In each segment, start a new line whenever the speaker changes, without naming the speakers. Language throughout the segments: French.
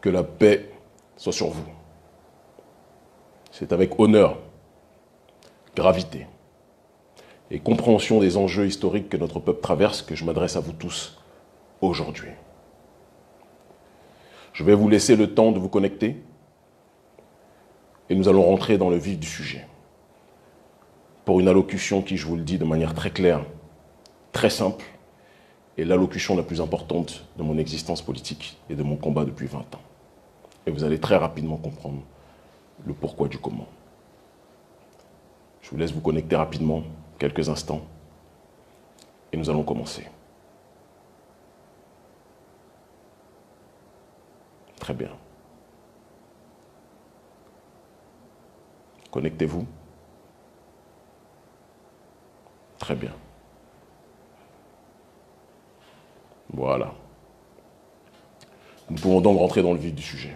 Que la paix soit sur vous. C'est avec honneur, gravité et compréhension des enjeux historiques que notre peuple traverse que je m'adresse à vous tous aujourd'hui. Je vais vous laisser le temps de vous connecter et nous allons rentrer dans le vif du sujet. Pour une allocution qui, je vous le dis de manière très claire, très simple, est l'allocution la plus importante de mon existence politique et de mon combat depuis 20 ans. Et vous allez très rapidement comprendre le pourquoi du comment. Je vous laisse vous connecter rapidement, quelques instants, et nous allons commencer. Très bien. Connectez-vous. Très bien. Voilà. Nous pouvons donc rentrer dans le vif du sujet.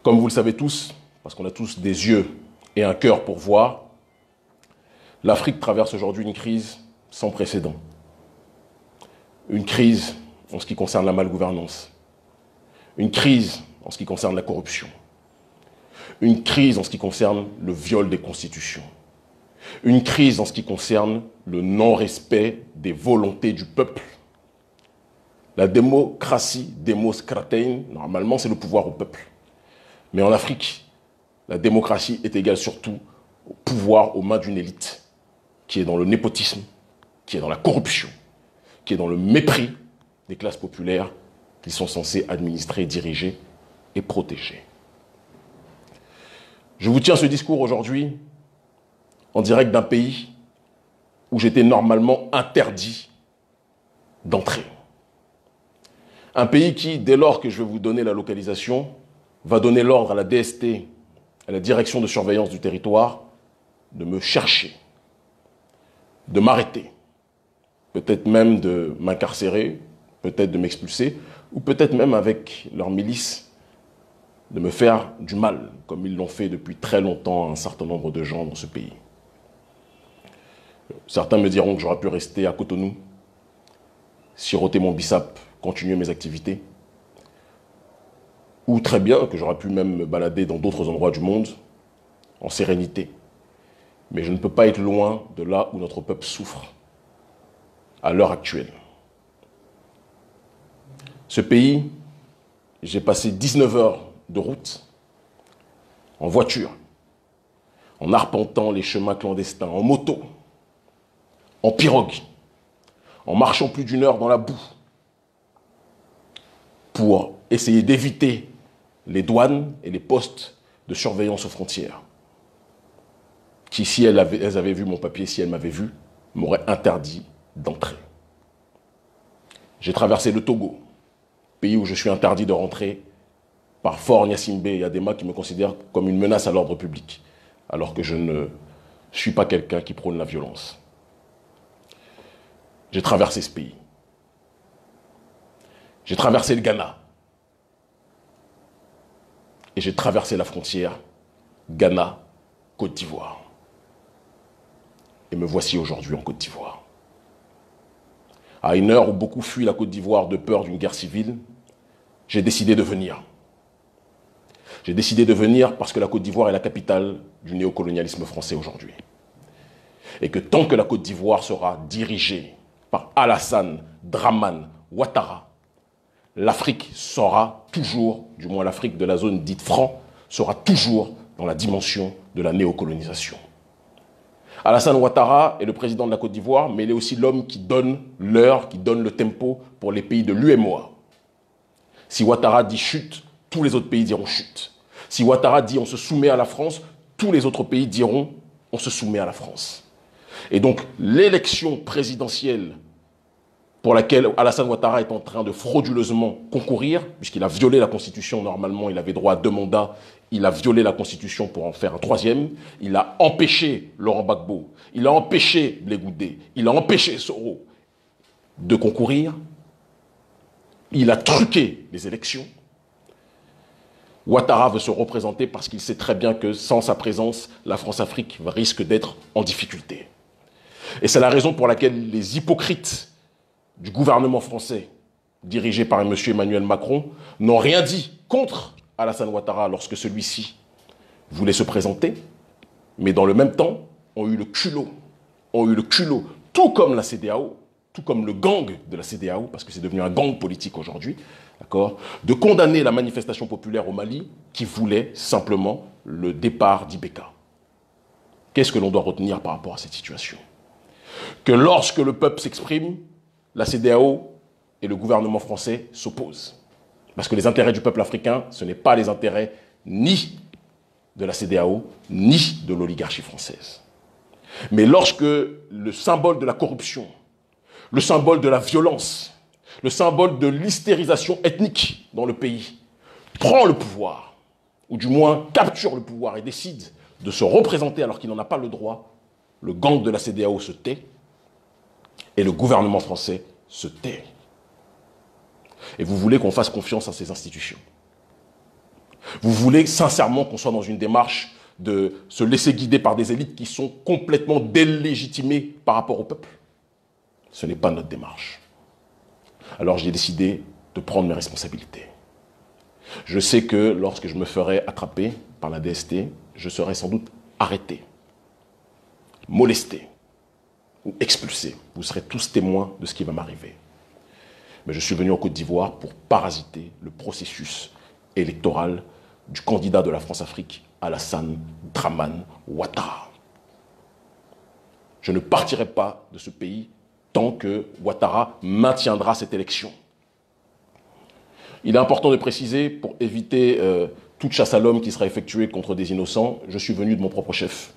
Comme vous le savez tous, parce qu'on a tous des yeux et un cœur pour voir, l'Afrique traverse aujourd'hui une crise sans précédent. Une crise en ce qui concerne la malgouvernance. Une crise en ce qui concerne la corruption. Une crise en ce qui concerne le viol des constitutions. Une crise en ce qui concerne le non-respect des volontés du peuple. La démocratie, demos kratein, normalement c'est le pouvoir au peuple. Mais en Afrique, la démocratie est égale surtout au pouvoir aux mains d'une élite qui est dans le népotisme, qui est dans la corruption, qui est dans le mépris des classes populaires qui sont censées administrer, diriger et protéger. Je vous tiens ce discours aujourd'hui en direct d'un pays où j'étais normalement interdit d'entrer. Un pays qui, dès lors que je vais vous donner la localisation, va donner l'ordre à la DST, à la Direction de surveillance du territoire, de me chercher, de m'arrêter, peut-être même de m'incarcérer, peut-être de m'expulser, ou peut-être même avec leur milice, de me faire du mal, comme ils l'ont fait depuis très longtemps à un certain nombre de gens dans ce pays. Certains me diront que j'aurais pu rester à Cotonou, siroter mon bissap, continuer mes activités, ou très bien que j'aurais pu même me balader dans d'autres endroits du monde, en sérénité. Mais je ne peux pas être loin de là où notre peuple souffre, à l'heure actuelle. Ce pays, j'ai passé 19 heures de route, en voiture, en arpentant les chemins clandestins, en moto, en pirogue, en marchant plus d'1 heure dans la boue, pour essayer d'éviter les douanes et les postes de surveillance aux frontières, qui, si elles avaient vu mon papier, si elles m'avaient vu, m'auraient interdit d'entrer. J'ai traversé le Togo, pays où je suis interdit de rentrer par Fort Gnassingbé et Adema qui me considèrent comme une menace à l'ordre public, alors que je ne suis pas quelqu'un qui prône la violence. J'ai traversé ce pays. J'ai traversé le Ghana. Et j'ai traversé la frontière Ghana-Côte d'Ivoire. Et me voici aujourd'hui en Côte d'Ivoire. À une heure où beaucoup fuient la Côte d'Ivoire de peur d'une guerre civile, j'ai décidé de venir. J'ai décidé de venir parce que la Côte d'Ivoire est la capitale du néocolonialisme français aujourd'hui. Et que tant que la Côte d'Ivoire sera dirigée par Alassane Dramane Ouattara, l'Afrique sera toujours, du moins l'Afrique de la zone dite franc, sera toujours dans la dimension de la néocolonisation. Alassane Ouattara est le président de la Côte d'Ivoire, mais il est aussi l'homme qui donne l'heure, qui donne le tempo pour les pays de l'UEMOA. Si Ouattara dit chute, tous les autres pays diront chute. Si Ouattara dit on se soumet à la France, tous les autres pays diront on se soumet à la France. Et donc l'élection présidentielle pour laquelle Alassane Ouattara est en train de frauduleusement concourir, puisqu'il a violé la Constitution, normalement il avait droit à 2 mandats, il a violé la Constitution pour en faire un 3e, il a empêché Laurent Gbagbo, il a empêché Blé Goudé, il a empêché Soro de concourir, il a truqué les élections. Ouattara veut se représenter parce qu'il sait très bien que sans sa présence, la France-Afrique risque d'être en difficulté. Et c'est la raison pour laquelle les hypocrites du gouvernement français dirigés par M. Emmanuel Macron, n'ont rien dit contre Alassane Ouattara lorsque celui-ci voulait se présenter, mais dans le même temps, ont eu le culot, tout comme la CEDEAO, tout comme le gang de la CEDEAO, parce que c'est devenu un gang politique aujourd'hui, d'accord, de condamner la manifestation populaire au Mali qui voulait simplement le départ d'Ibeka. Qu'est-ce que l'on doit retenir par rapport à cette situation? Que lorsque le peuple s'exprime, la CEDEAO et le gouvernement français s'opposent. Parce que les intérêts du peuple africain, ce n'est pas les intérêts ni de la CEDEAO, ni de l'oligarchie française. Mais lorsque le symbole de la corruption, le symbole de la violence, le symbole de l'hystérisation ethnique dans le pays prend le pouvoir, ou du moins capture le pouvoir et décide de se représenter alors qu'il n'en a pas le droit, le gang de la CEDEAO se tait et le gouvernement français se tait. Et vous voulez qu'on fasse confiance à ces institutions. Vous voulez sincèrement qu'on soit dans une démarche de se laisser guider par des élites qui sont complètement délégitimées par rapport au peuple. Ce n'est pas notre démarche. Alors j'ai décidé de prendre mes responsabilités. Je sais que lorsque je me ferai attraper par la DST, je serai sans doute arrêté, molesté ou expulsé. Vous serez tous témoins de ce qui va m'arriver. Mais je suis venu en Côte d'Ivoire pour parasiter le processus électoral du candidat de la France-Afrique, Alassane Dramane Ouattara. Je ne partirai pas de ce pays tant que Ouattara maintiendra cette élection. Il est important de préciser, pour éviter toute chasse à l'homme qui sera effectuée contre des innocents, je suis venu de mon propre chef.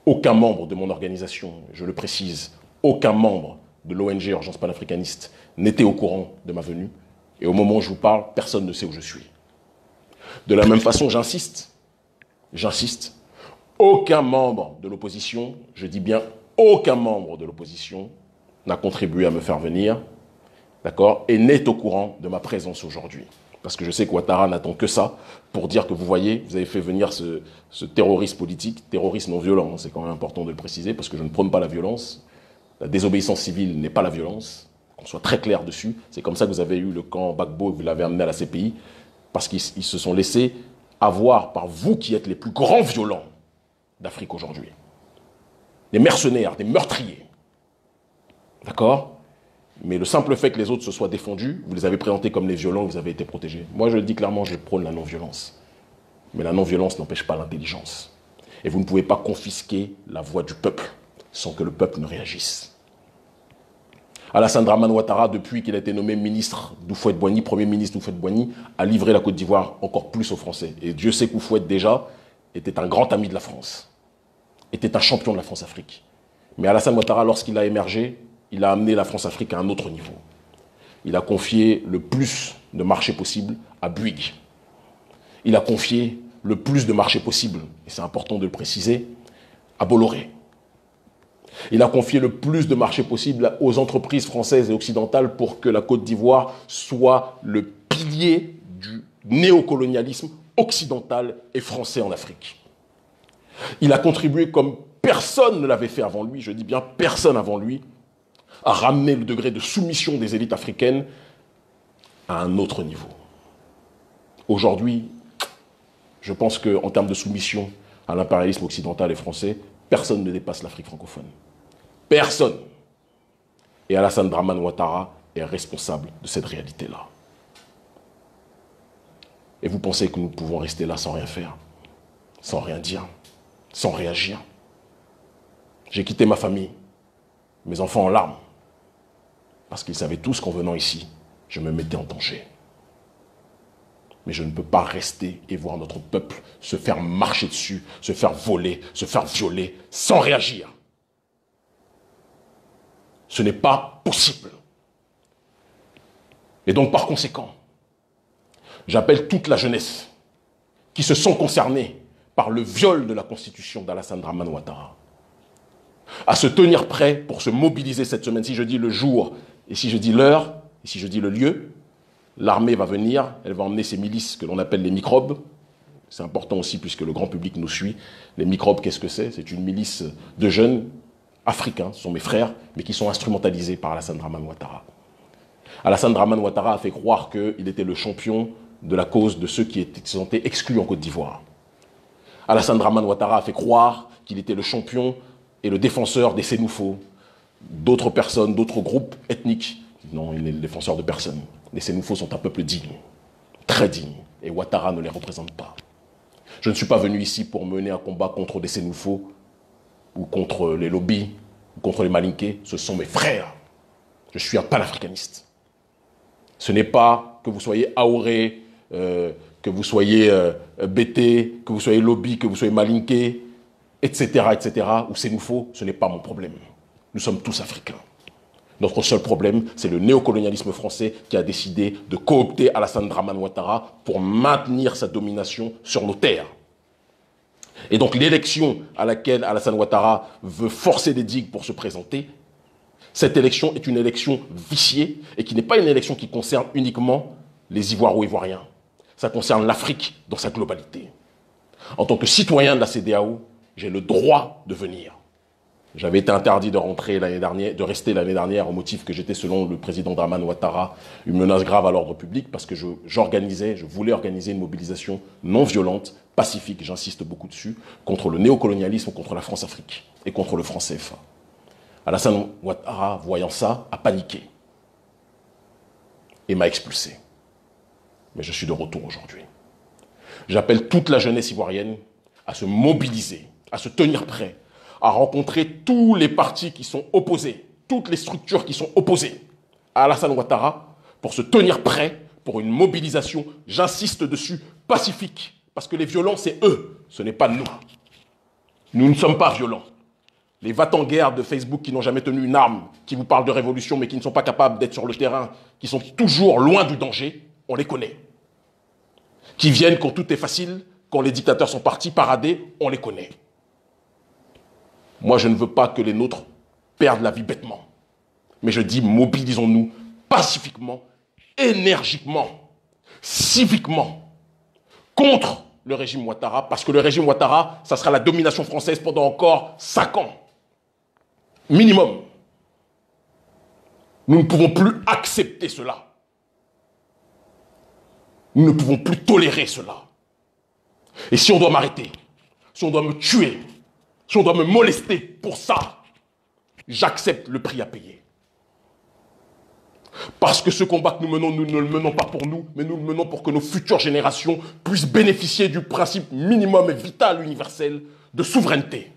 Aucun membre de mon organisation, je le précise, aucun membre de l'ONG Urgence panafricaniste n'était au courant de ma venue. Et au moment où je vous parle, personne ne sait où je suis. De la même façon, j'insiste, aucun membre de l'opposition, je dis bien aucun membre de l'opposition, n'a contribué à me faire venir, d'accord, et n'est au courant de ma présence aujourd'hui. Parce que je sais que Ouattara n'attend que ça pour dire que vous voyez, vous avez fait venir ce terroriste politique, terroriste non violent, c'est quand même important de le préciser, parce que je ne prône pas la violence. La désobéissance civile n'est pas la violence, qu'on soit très clair dessus. C'est comme ça que vous avez eu le camp Gbagbo et vous l'avez amené à la CPI, parce qu'ils se sont laissés avoir par vous qui êtes les plus grands violents d'Afrique aujourd'hui. Des mercenaires, des meurtriers. D'accord? Mais le simple fait que les autres se soient défendus, vous les avez présentés comme les violents, vous avez été protégés. Moi, je le dis clairement, je prône la non-violence. Mais la non-violence n'empêche pas l'intelligence. Et vous ne pouvez pas confisquer la voix du peuple sans que le peuple ne réagisse. Alassane Dramane Ouattara, depuis qu'il a été nommé ministre d'Houphouët-Boigny, premier ministre d'Houphouët-Boigny, a livré la Côte d'Ivoire encore plus aux Français. Et Dieu sait qu'Houphouët, déjà, était un grand ami de la France, était un champion de la France-Afrique. Mais Alassane Ouattara, lorsqu'il a émergé, il a amené la France-Afrique à un autre niveau. Il a confié le plus de marchés possible à Bouygues. Il a confié le plus de marchés possible, et c'est important de le préciser, à Bolloré. Il a confié le plus de marchés possible aux entreprises françaises et occidentales pour que la Côte d'Ivoire soit le pilier du néocolonialisme occidental et français en Afrique. Il a contribué comme personne ne l'avait fait avant lui, je dis bien personne avant lui, à ramener le degré de soumission des élites africaines à un autre niveau. Aujourd'hui, je pense qu'en termes de soumission à l'impérialisme occidental et français, personne ne dépasse l'Afrique francophone. Personne. Et Alassane Dramane Ouattara est responsable de cette réalité-là. Et vous pensez que nous pouvons rester là sans rien faire, sans rien dire, sans réagir? J'ai quitté ma famille, mes enfants en larmes, parce qu'ils savaient tous qu'en venant ici, je me mettais en danger. Mais je ne peux pas rester et voir notre peuple se faire marcher dessus, se faire voler, se faire violer, sans réagir. Ce n'est pas possible. Et donc, par conséquent, j'appelle toute la jeunesse qui se sent concernée par le viol de la constitution d'Alassane Dramane Ouattara à se tenir prêt pour se mobiliser cette semaine. Si je dis le jour, et si je dis l'heure, et si je dis le lieu, l'armée va venir, elle va emmener ses milices que l'on appelle les microbes. C'est important aussi puisque le grand public nous suit. Les microbes, qu'est-ce que c'est? C'est une milice de jeunes africains, ce sont mes frères, mais qui sont instrumentalisés par Alassane Dramane Ouattara. Alassane Dramane Ouattara a fait croire qu'il était le champion de la cause de ceux qui étaient sentés exclus en Côte d'Ivoire. Alassane Dramane Ouattara a fait croire qu'il était le champion et le défenseur des Sénoufos, d'autres personnes, d'autres groupes ethniques. Non, il est le défenseur de personne. Les Sénoufos sont un peuple digne, très digne, et Ouattara ne les représente pas. Je ne suis pas venu ici pour mener un combat contre des Sénoufos ou contre les lobbies ou contre les Malinqués. Ce sont mes frères. Je suis un panafricaniste. Ce n'est pas que vous soyez Aoré, que vous soyez BT, que vous soyez lobby, que vous soyez Malinqué, etc., ou Sénoufo. Ce n'est pas mon problème. Nous sommes tous africains. Notre seul problème, c'est le néocolonialisme français qui a décidé de coopter Alassane Dramane Ouattara pour maintenir sa domination sur nos terres. Et donc l'élection à laquelle Alassane Ouattara veut forcer des digues pour se présenter, cette élection est une élection viciée et qui n'est pas une élection qui concerne uniquement les Ivoiro-Ivoiriens. Ça concerne l'Afrique dans sa globalité. En tant que citoyen de la CEDEAO, j'ai le droit de venir. J'avais été interdit de rester l'année dernière au motif que j'étais, selon le président Dramane Ouattara, une menace grave à l'ordre public parce que je voulais organiser une mobilisation non violente, pacifique, j'insiste beaucoup dessus, contre le néocolonialisme, contre la France-Afrique et contre le franc CFA. Alassane Ouattara, voyant ça, a paniqué et m'a expulsé. Mais je suis de retour aujourd'hui. J'appelle toute la jeunesse ivoirienne à se mobiliser, à se tenir prêt, à rencontrer tous les partis qui sont opposés, toutes les structures qui sont opposées à Alassane Ouattara pour se tenir prêt pour une mobilisation, j'insiste dessus, pacifique. Parce que les violents, c'est eux, ce n'est pas nous. Nous ne sommes pas violents. Les va-t-en-guerre de Facebook qui n'ont jamais tenu une arme, qui vous parlent de révolution mais qui ne sont pas capables d'être sur le terrain, qui sont toujours loin du danger, on les connaît. Qui viennent quand tout est facile, quand les dictateurs sont partis parader, on les connaît. Moi, je ne veux pas que les nôtres perdent la vie bêtement. Mais je dis, mobilisons-nous pacifiquement, énergiquement, civiquement, contre le régime Ouattara, parce que le régime Ouattara, ça sera la domination française pendant encore 5 ans. Minimum. Nous ne pouvons plus accepter cela. Nous ne pouvons plus tolérer cela. Et si on doit m'arrêter, si on doit me tuer, si on doit me molester pour ça, j'accepte le prix à payer. Parce que ce combat que nous menons, nous ne le menons pas pour nous, mais nous le menons pour que nos futures générations puissent bénéficier du principe minimum et vital universel de souveraineté.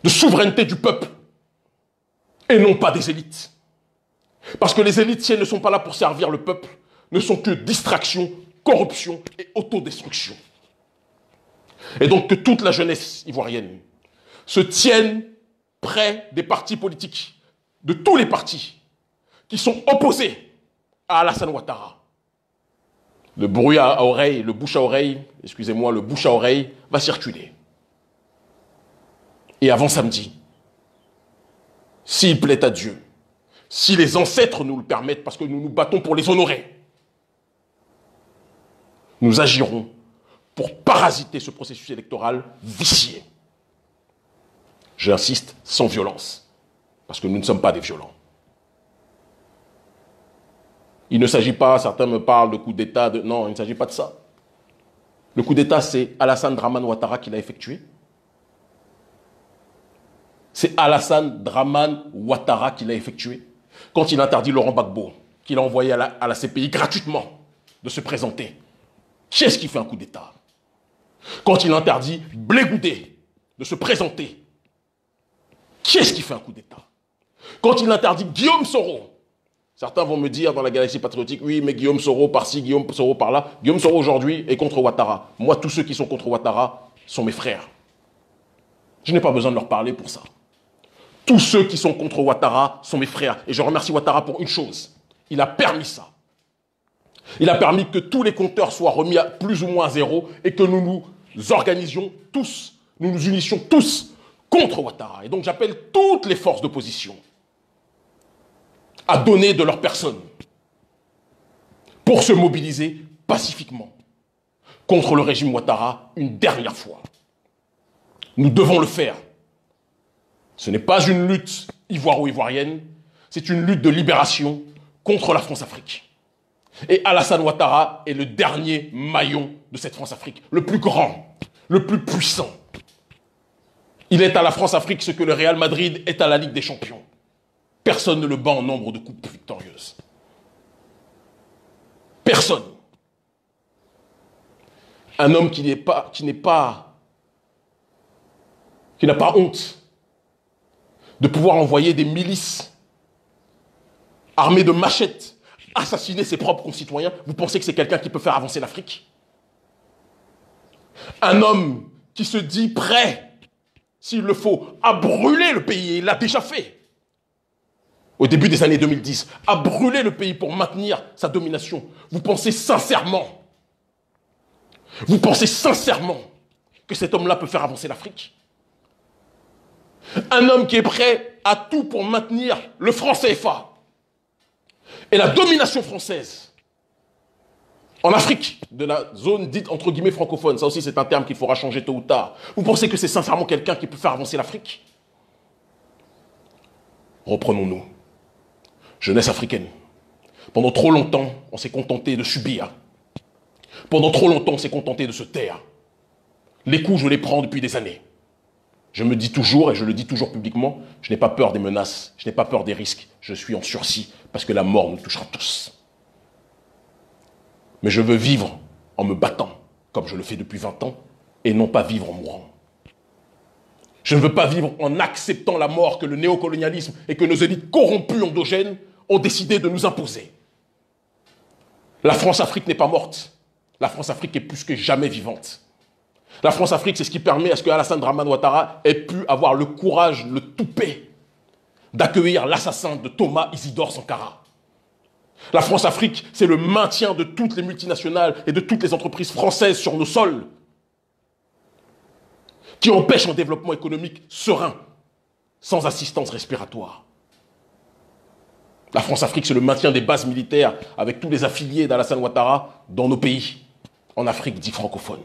De souveraineté du peuple, et non pas des élites. Parce que les élites, si elles ne sont pas là pour servir le peuple, ne sont que distraction, corruption et autodestruction. Et donc que toute la jeunesse ivoirienne se tienne près des partis politiques, de tous les partis qui sont opposés à Alassane Ouattara. Le bruit à oreille, le bouche à oreille, excusez-moi, le bouche à oreille va circuler. Et avant samedi, s'il plaît à Dieu, si les ancêtres nous le permettent, parce que nous nous battons pour les honorer, nous agirons pour parasiter ce processus électoral vicié. J'insiste, sans violence, parce que nous ne sommes pas des violents. Il ne s'agit pas, certains me parlent de coup d'État, non, il ne s'agit pas de ça. Le coup d'État, c'est Alassane Dramane Ouattara qui l'a effectué. C'est Alassane Dramane Ouattara qui l'a effectué. Quand il interdit Laurent Gbagbo, qu'il a envoyé à la CPI gratuitement de se présenter. Qui est-ce qui fait un coup d'État? Quand il interdit Blé Goudé de se présenter. Qui est-ce qui fait un coup d'État? Quand il interdit Guillaume Soro, certains vont me dire dans la galaxie patriotique, oui, mais Guillaume Soro par-ci, Guillaume Soro par-là. Guillaume Soro aujourd'hui est contre Ouattara. Moi, tous ceux qui sont contre Ouattara sont mes frères. Je n'ai pas besoin de leur parler pour ça. Tous ceux qui sont contre Ouattara sont mes frères. Et je remercie Ouattara pour une chose. Il a permis ça. Il a permis que tous les compteurs soient remis à plus ou moins à zéro et que nous nous organisions tous, nous nous unissions tous contre Ouattara. Et donc j'appelle toutes les forces d'opposition à donner de leur personne pour se mobiliser pacifiquement contre le régime Ouattara une dernière fois. Nous devons le faire. Ce n'est pas une lutte ivoiro-ivoirienne, c'est une lutte de libération contre la France-Afrique. Et Alassane Ouattara est le dernier maillon de cette France-Afrique, le plus grand, le plus puissant. Il est à la France-Afrique ce que le Real Madrid est à la Ligue des Champions. Personne ne le bat en nombre de coupes victorieuses. Personne. Un homme qui n'a pas honte de pouvoir envoyer des milices armées de machettes assassiner ses propres concitoyens. Vous pensez que c'est quelqu'un qui peut faire avancer l'Afrique? Un homme qui se dit prêt, s'il le faut, à brûler le pays, et il l'a déjà fait au début des années 2010, à brûler le pays pour maintenir sa domination. Vous pensez sincèrement que cet homme-là peut faire avancer l'Afrique? Un homme qui est prêt à tout pour maintenir le franc CFA et la domination française en Afrique, de la zone dite entre guillemets francophone. Ça aussi, c'est un terme qu'il faudra changer tôt ou tard. Vous pensez que c'est sincèrement quelqu'un qui peut faire avancer l'Afrique? Reprenons-nous. Jeunesse africaine. Pendant trop longtemps, on s'est contenté de subir. Pendant trop longtemps, on s'est contenté de se taire. Les coups, je les prends depuis des années. Je me dis toujours, et je le dis toujours publiquement, je n'ai pas peur des menaces, je n'ai pas peur des risques. Je suis en sursis, parce que la mort nous touchera tous. Mais je veux vivre en me battant, comme je le fais depuis 20 ans, et non pas vivre en mourant. Je ne veux pas vivre en acceptant la mort que le néocolonialisme et que nos élites corrompues endogènes ont décidé de nous imposer. La France-Afrique n'est pas morte. La France-Afrique est plus que jamais vivante. La France-Afrique, c'est ce qui permet à ce que Alassane Dramane Ouattara ait pu avoir le courage, le toupet, d'accueillir l'assassin de Thomas Isidore Sankara. La France-Afrique, c'est le maintien de toutes les multinationales et de toutes les entreprises françaises sur nos sols, qui empêchent un développement économique serein, sans assistance respiratoire. La France-Afrique, c'est le maintien des bases militaires avec tous les affiliés d'Alassane Ouattara dans nos pays, en Afrique dite francophone.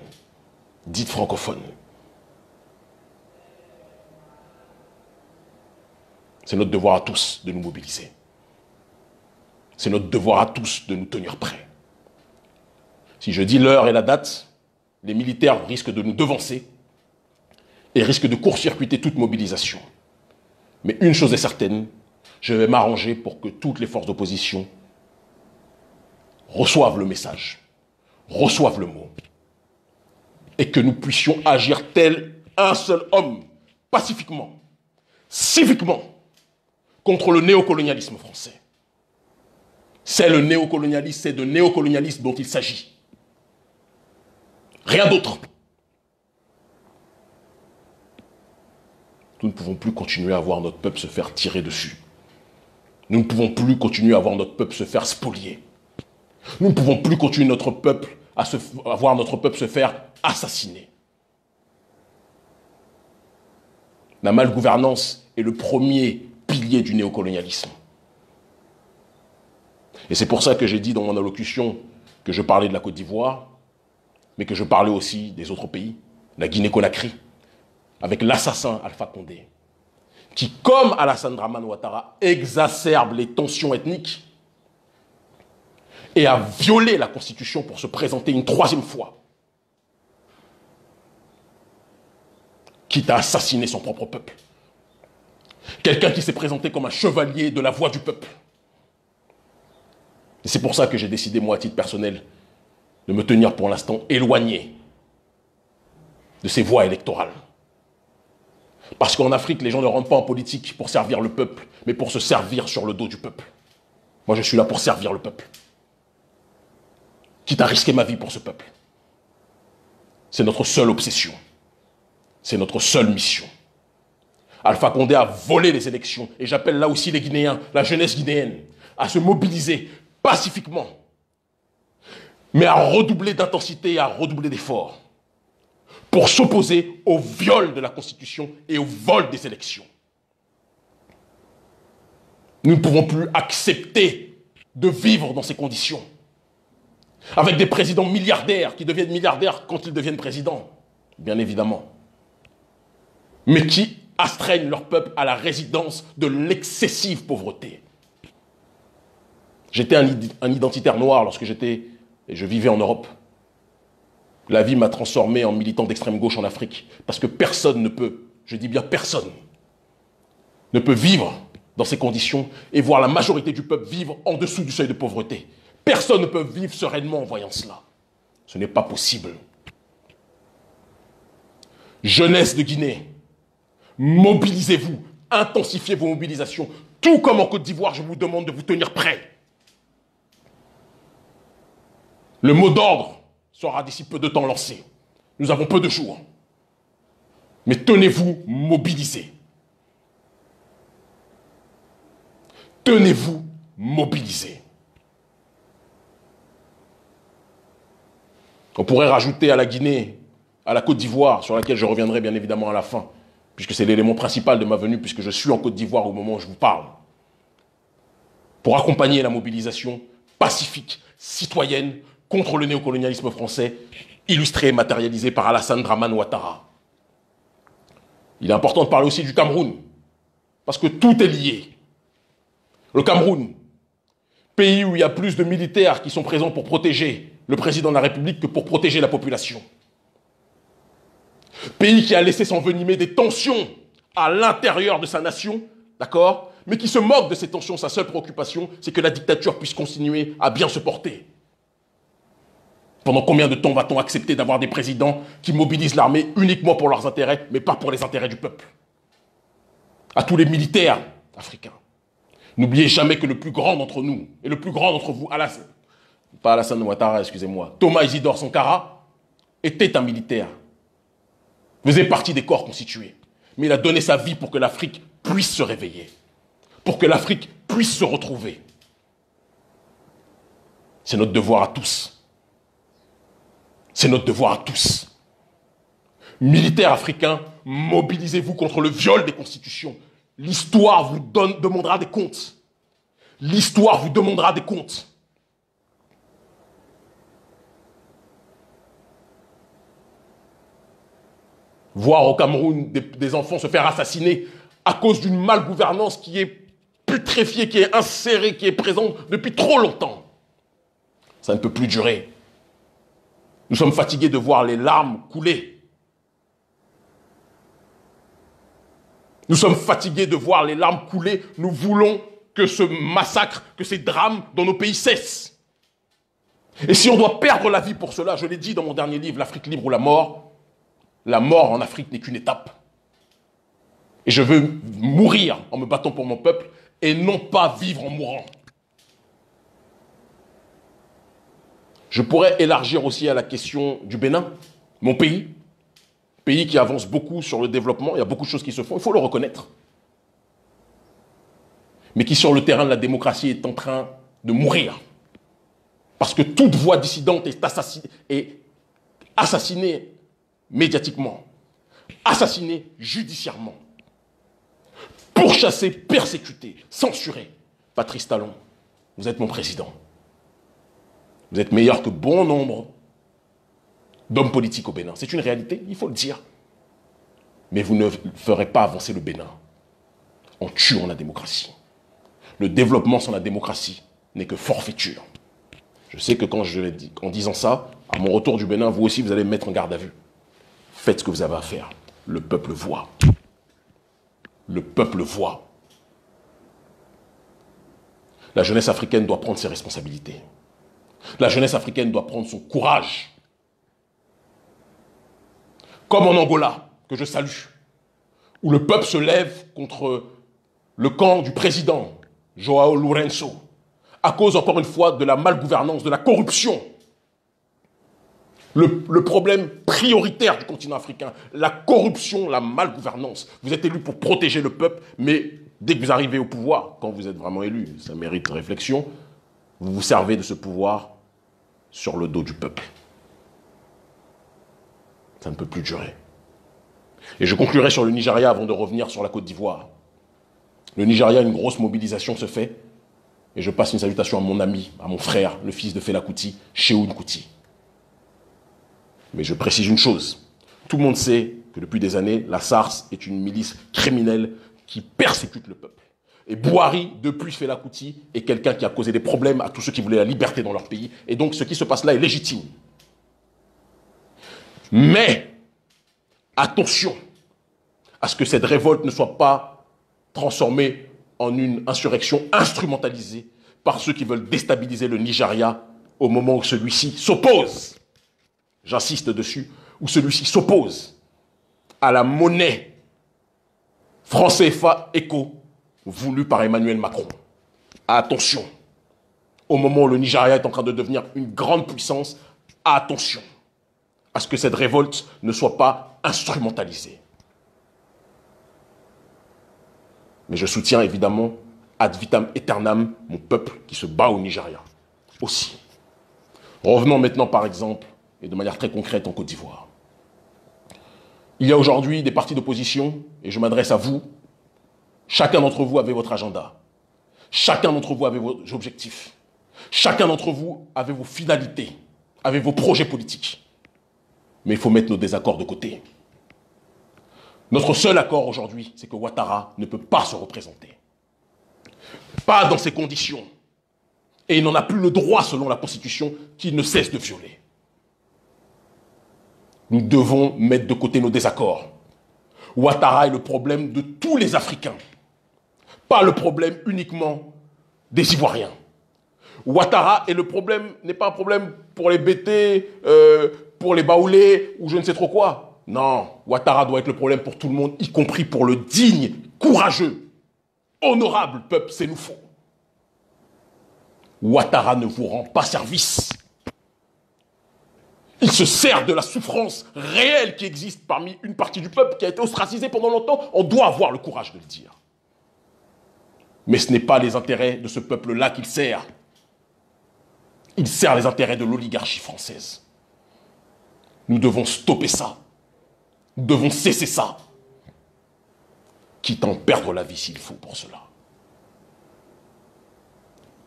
Dite francophone. C'est notre devoir à tous de nous mobiliser. C'est notre devoir à tous de nous tenir prêts. Si je dis l'heure et la date, les militaires risquent de nous devancer et risquent de court-circuiter toute mobilisation. Mais une chose est certaine, je vais m'arranger pour que toutes les forces d'opposition reçoivent le message, reçoivent le mot, et que nous puissions agir tel un seul homme, pacifiquement, civiquement, contre le néocolonialisme français. C'est le néocolonialisme, c'est de néocolonialisme dont il s'agit. Rien d'autre. Nous ne pouvons plus continuer à voir notre peuple se faire tirer dessus. Nous ne pouvons plus continuer à voir notre peuple se faire spolier. Nous ne pouvons plus continuer à voir notre peuple se faire assassiner. La malgouvernance est le premier pilier du néocolonialisme. Et c'est pour ça que j'ai dit dans mon allocution que je parlais de la Côte d'Ivoire, mais que je parlais aussi des autres pays, la Guinée-Conakry, avec l'assassin Alpha Condé, qui, comme Alassane Dramane Ouattara, exacerbe les tensions ethniques et a violé la Constitution pour se présenter une troisième fois, quitte à assassiner son propre peuple. Quelqu'un qui s'est présenté comme un chevalier de la voix du peuple. Et c'est pour ça que j'ai décidé, moi, à titre personnel, de me tenir pour l'instant éloigné de ces voies électorales. Parce qu'en Afrique, les gens ne rentrent pas en politique pour servir le peuple, mais pour se servir sur le dos du peuple. Moi, je suis là pour servir le peuple. Quitte à risquer ma vie pour ce peuple. C'est notre seule obsession. C'est notre seule mission. Alpha Condé a volé les élections. Et j'appelle là aussi les Guinéens, la jeunesse guinéenne, à se mobiliser pacifiquement, mais à redoubler d'intensité et à redoubler d'efforts pour s'opposer au viol de la Constitution et au vol des élections. Nous ne pouvons plus accepter de vivre dans ces conditions, avec des présidents milliardaires qui deviennent milliardaires quand ils deviennent présidents, bien évidemment, mais qui astreignent leur peuple à la résidence de l'excessive pauvreté. J'étais un identitaire noir lorsque je vivais en Europe. La vie m'a transformé en militant d'extrême gauche en Afrique. Parce que personne ne peut, je dis bien personne, ne peut vivre dans ces conditions et voir la majorité du peuple vivre en dessous du seuil de pauvreté. Personne ne peut vivre sereinement en voyant cela. Ce n'est pas possible. Jeunesse de Guinée, mobilisez-vous, intensifiez vos mobilisations. Tout comme en Côte d'Ivoire, je vous demande de vous tenir prêts. Le mot d'ordre sera d'ici peu de temps lancé. Nous avons peu de jours. Mais tenez-vous mobilisés. Tenez-vous mobilisés. On pourrait rajouter à la Guinée, à la Côte d'Ivoire, sur laquelle je reviendrai bien évidemment à la fin, puisque c'est l'élément principal de ma venue, puisque je suis en Côte d'Ivoire au moment où je vous parle, pour accompagner la mobilisation pacifique, citoyenne, contre le néocolonialisme français, illustré et matérialisé par Alassane Dramane Ouattara. Il est important de parler aussi du Cameroun, parce que tout est lié. Le Cameroun, pays où il y a plus de militaires qui sont présents pour protéger le président de la République que pour protéger la population. Pays qui a laissé s'envenimer des tensions à l'intérieur de sa nation, d'accord, mais qui se moque de ces tensions. Sa seule préoccupation, c'est que la dictature puisse continuer à bien se porter. Pendant combien de temps va-t-on accepter d'avoir des présidents qui mobilisent l'armée uniquement pour leurs intérêts, mais pas pour les intérêts du peuple? À tous les militaires africains, n'oubliez jamais que le plus grand d'entre nous, et le plus grand d'entre vous, pas Alassane Ouattara, excusez-moi, Thomas Isidore Sankara, était un militaire, faisait partie des corps constitués, mais il a donné sa vie pour que l'Afrique puisse se réveiller, pour que l'Afrique puisse se retrouver. C'est notre devoir à tous. C'est notre devoir à tous. Militaires africains, mobilisez-vous contre le viol des constitutions. L'histoire vous demandera des comptes. L'histoire vous demandera des comptes. Voir au Cameroun des enfants se faire assassiner à cause d'une malgouvernance qui est putréfiée, qui est insérée, qui est présente depuis trop longtemps. Ça ne peut plus durer. Nous sommes fatigués de voir les larmes couler. Nous sommes fatigués de voir les larmes couler. Nous voulons que ce massacre, que ces drames dans nos pays cessent. Et si on doit perdre la vie pour cela, je l'ai dit dans mon dernier livre, L'Afrique libre ou la mort en Afrique n'est qu'une étape. Et je veux mourir en me battant pour mon peuple et non pas vivre en mourant. Je pourrais élargir aussi à la question du Bénin, mon pays qui avance beaucoup sur le développement, il y a beaucoup de choses qui se font, il faut le reconnaître, mais qui sur le terrain de la démocratie est en train de mourir, parce que toute voix dissidente est assassinée médiatiquement, assassinée judiciairement, pourchassée, persécutée, censurée. Patrice Talon, vous êtes mon président. Vous êtes meilleur que bon nombre d'hommes politiques au Bénin. C'est une réalité, il faut le dire. Mais vous ne ferez pas avancer le Bénin en tuant la démocratie. Le développement sans la démocratie n'est que forfaiture. Je sais que quand je l'ai dit, en disant ça, à mon retour du Bénin, vous aussi, vous allez me mettre en garde à vue. Faites ce que vous avez à faire. Le peuple voit. Le peuple voit. La jeunesse africaine doit prendre ses responsabilités. La jeunesse africaine doit prendre son courage. Comme en Angola, que je salue, où le peuple se lève contre le camp du président, João Lourenço, à cause, encore une fois, de la malgouvernance, de la corruption. Le problème prioritaire du continent africain, la corruption, la malgouvernance. Vous êtes élu pour protéger le peuple, mais dès que vous arrivez au pouvoir, quand vous êtes vraiment élu, ça mérite réflexion, vous vous servez de ce pouvoir sur le dos du peuple. Ça ne peut plus durer. Et je conclurai sur le Nigeria avant de revenir sur la Côte d'Ivoire. Le Nigeria, une grosse mobilisation se fait. Et je passe une salutation à mon ami, à mon frère, le fils de Fela Kuti, Shehu Kuti. Mais je précise une chose. Tout le monde sait que depuis des années, la SARS est une milice criminelle qui persécute le peuple. Et Buhari, depuis Fela Kuti, est quelqu'un qui a causé des problèmes à tous ceux qui voulaient la liberté dans leur pays. Et donc, ce qui se passe là est légitime. Mais, attention à ce que cette révolte ne soit pas transformée en une insurrection instrumentalisée par ceux qui veulent déstabiliser le Nigeria au moment où celui-ci s'oppose, j'insiste dessus, où celui-ci s'oppose à la monnaie franc CFA éco voulue par Emmanuel Macron. Attention, au moment où le Nigeria est en train de devenir une grande puissance, attention à ce que cette révolte ne soit pas instrumentalisée. Mais je soutiens évidemment ad vitam aeternam mon peuple qui se bat au Nigeria aussi. Revenons maintenant par exemple, et de manière très concrète en Côte d'Ivoire. Il y a aujourd'hui des partis d'opposition, et je m'adresse à vous. Chacun d'entre vous avait votre agenda. Chacun d'entre vous avait vos objectifs. Chacun d'entre vous avait vos finalités, avait vos projets politiques. Mais il faut mettre nos désaccords de côté. Notre seul accord aujourd'hui, c'est que Ouattara ne peut pas se représenter. Pas dans ces conditions. Et il n'en a plus le droit selon la Constitution qu'il ne cesse de violer. Nous devons mettre de côté nos désaccords. Ouattara est le problème de tous les Africains. Pas le problème uniquement des Ivoiriens. Ouattara est le problème, n'est pas un problème pour les BT, pour les Baoulés ou je ne sais trop quoi. Non, Ouattara doit être le problème pour tout le monde, y compris pour le digne, courageux, honorable peuple sénoufo. Ouattara ne vous rend pas service. Il se sert de la souffrance réelle qui existe parmi une partie du peuple qui a été ostracisée pendant longtemps. On doit avoir le courage de le dire. Mais ce n'est pas les intérêts de ce peuple-là qu'il sert. Il sert les intérêts de l'oligarchie française. Nous devons stopper ça. Nous devons cesser ça. Quitte à en perdre la vie s'il faut pour cela.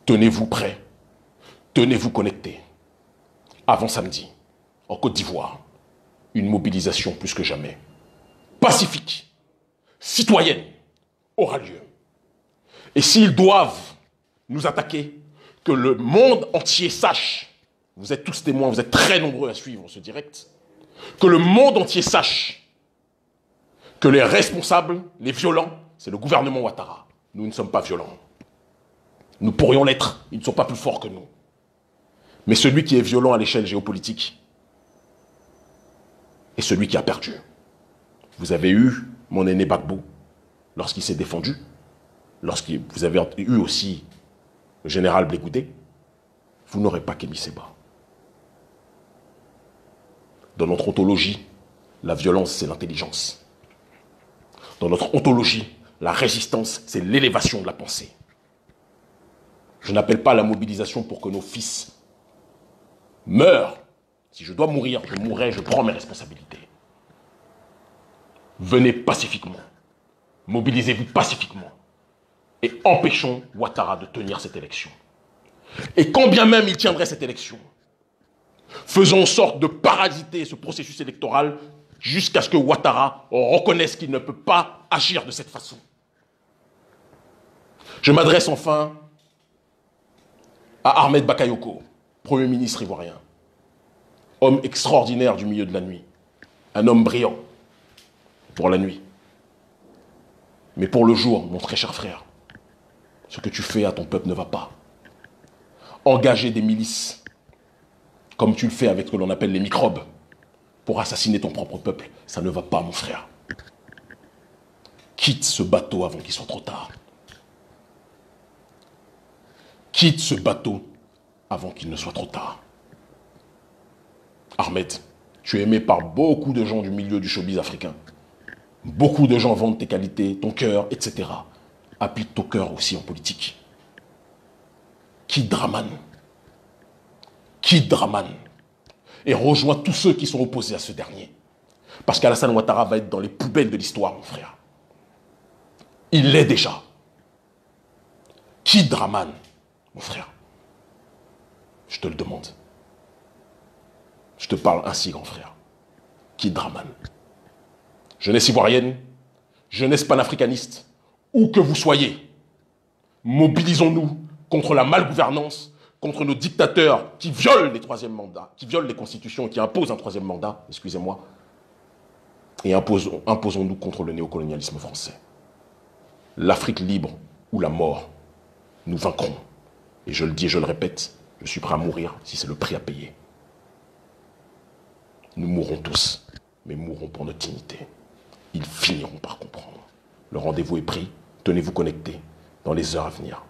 Tenez-vous prêts. Tenez-vous connectés. Avant samedi, en Côte d'Ivoire, une mobilisation plus que jamais pacifique, citoyenne, aura lieu. Et s'ils doivent nous attaquer, que le monde entier sache, vous êtes tous témoins, vous êtes très nombreux à suivre ce direct, que le monde entier sache que les responsables, les violents, c'est le gouvernement Ouattara. Nous ne sommes pas violents. Nous pourrions l'être, ils ne sont pas plus forts que nous. Mais celui qui est violent à l'échelle géopolitique est celui qui a perdu. Vous avez eu mon aîné Gbagbo lorsqu'il s'est défendu, vous avez eu aussi le général Blé Goudé, vous n'aurez pas Kémy Séba. Dans notre ontologie, la violence, c'est l'intelligence. Dans notre ontologie, la résistance, c'est l'élévation de la pensée. Je n'appelle pas à la mobilisation pour que nos fils meurent. Si je dois mourir, je mourrai, je prends mes responsabilités. Venez pacifiquement. Mobilisez-vous pacifiquement. Et empêchons Ouattara de tenir cette élection. Et quand bien même il tiendrait cette élection, faisons en sorte de parasiter ce processus électoral jusqu'à ce que Ouattara reconnaisse qu'il ne peut pas agir de cette façon. Je m'adresse enfin à Ahmed Bakayoko, Premier ministre ivoirien, homme extraordinaire du milieu de la nuit, un homme brillant pour la nuit. Mais pour le jour, mon très cher frère, ce que tu fais à ton peuple ne va pas. Engager des milices, comme tu le fais avec ce que l'on appelle les microbes, pour assassiner ton propre peuple, ça ne va pas, mon frère. Quitte ce bateau avant qu'il soit trop tard. Quitte ce bateau avant qu'il ne soit trop tard. Ahmed, tu es aimé par beaucoup de gens du milieu du showbiz africain. Beaucoup de gens vendent tes qualités, ton cœur, etc. Applique ton cœur aussi en politique. Quitte Draman. Quitte Draman. Et rejoins tous ceux qui sont opposés à ce dernier. Parce qu'Alassane Ouattara va être dans les poubelles de l'histoire, mon frère. Il l'est déjà. Quitte Draman, mon frère. Je te le demande. Je te parle ainsi, grand frère. Quitte Draman. Jeunesse ivoirienne, jeunesse panafricaniste, où que vous soyez, Mobilisons-nous contre la malgouvernance, contre nos dictateurs qui violent les troisièmes mandats, qui violent les constitutions et qui imposent un troisième mandat, excusez-moi, et imposons-nous contre le néocolonialisme français. L'Afrique libre ou la mort, nous vaincrons. Et je le dis et je le répète, je suis prêt à mourir si c'est le prix à payer. Nous mourrons tous, mais mourrons pour notre dignité. Ils finiront par comprendre. Le rendez-vous est pris, tenez-vous connectés dans les heures à venir.